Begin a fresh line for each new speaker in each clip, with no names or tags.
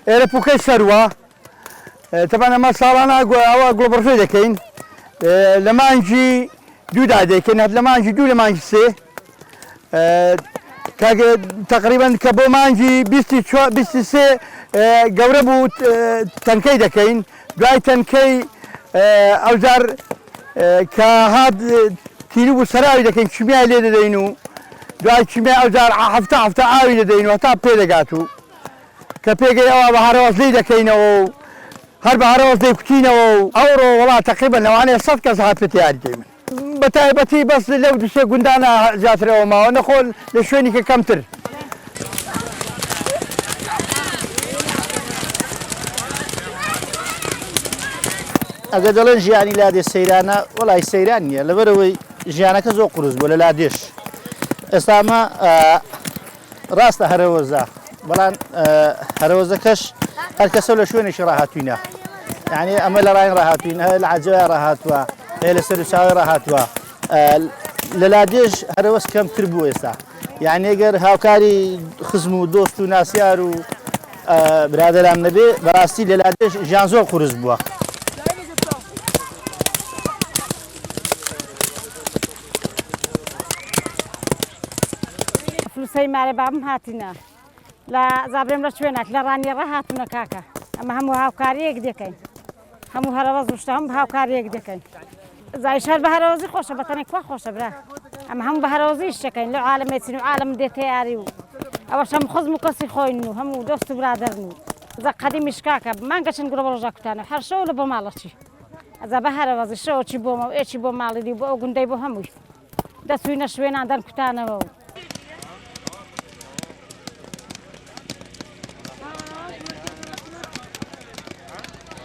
ئێرە پووکەی سەروە تەبانە ئەمە ساڵانە ئەوە گڵۆبڕژێ دەکەین لە مانگی دوودا دەکەین هەر لە مانگی دوو لە مانگی سێ تقریبا کە بۆ مانگی 23 گەورە بوو تەنکەی دەکەین دوای تەنکەی ئەوجار کە هات تیری بوو سەراوی دەکەین چمیای لێ دەدەین و دوای چمیا ئەوجار هەفتە ئاوی دەدەین و تا پێ دەگات و کە پێگەی ئەوە بە هەرەوەزلەی دەکەینەوە و هەر بە هەرەوەزلەی کوتینەوە و ئەوڕۆ وڵات تقریبا لەوانەیە 100 کەس هات پێ یاریدەی من بە تایبەتی بەس لەو دوسێ گوندانە زیاترەوە ماوە نەخۆ لە شوێنی کە کەمتر
ئەگە دەڵێن ژیانی لادێ سەیرانە وەڵای سەیران نییە لەبەرەوەی ژیانەکە زۆر قورس بوو لە لادێش ئێستا ئەمە ڕاستە هەرەوەزە بەڵام هەرەوەزەکەش هەر کەسە لە شوێنێکی ڕاهاتووینە یعنی ئەمە لە ڕاین ڕاهاتوین هەیە لە عەجەوە ڕاهاتووە هەیە لە سەرچاوی ڕاهاتووە لە لادێش هەرەوەز کەمتر بوو ئێستا یعنی ئەگەر هاوکاری خزم و دۆست و ناسیار و برادەرام نەبێ بەڕاستی لە لادێش ژیان زۆر قورس بووە
فلوسەی مارە بابم هاتینە لە زابرێم لە شوێنێک لە ڕانی ڕەهاتونە کاکە ئەمە هەموو هاوکاریەک دەکەین هەموو هەرەوەز وشتە هەم هاوکاریەک دەکەین زایش هەر بە هەرەوەزی خۆشە بەتەنێک خوا خۆشە برا ئەمە هەموو بە هەرەوەزی شەکەین لە عالەمێتین و عالەم دێتە یاری و ئەوەش هەموو خزم و کەسی خۆین و هەموو دۆست و برادەرن و زە قەدیمیش کاکە مانگە چەند گرۆ ڕۆژە کوتانە هەر شەو لە بۆ ماڵەچی ئەزا بە هەرەوەزی شەوەکی بۆمە و ئێچی بۆ ماڵی بۆ ئەو گوندەی بۆ هەمووی دەچوینە شوێنان دەن کوتانەوە و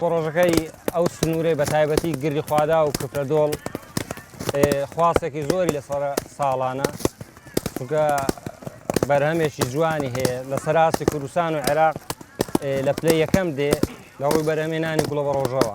پرۆژەکەی ئەو سنوورەی بە تایبەتی گردی خوادا و کفرە دۆڵ خواستێکی زۆری لەسەر ساڵانە چونکە بەرهەمێکی جوانی هەیە لە سەراسی کوردستان و عێراق لە پلەی یەکەم دێ لەڕووی بەرهەمێنانی گوڵە بە ڕۆژەوە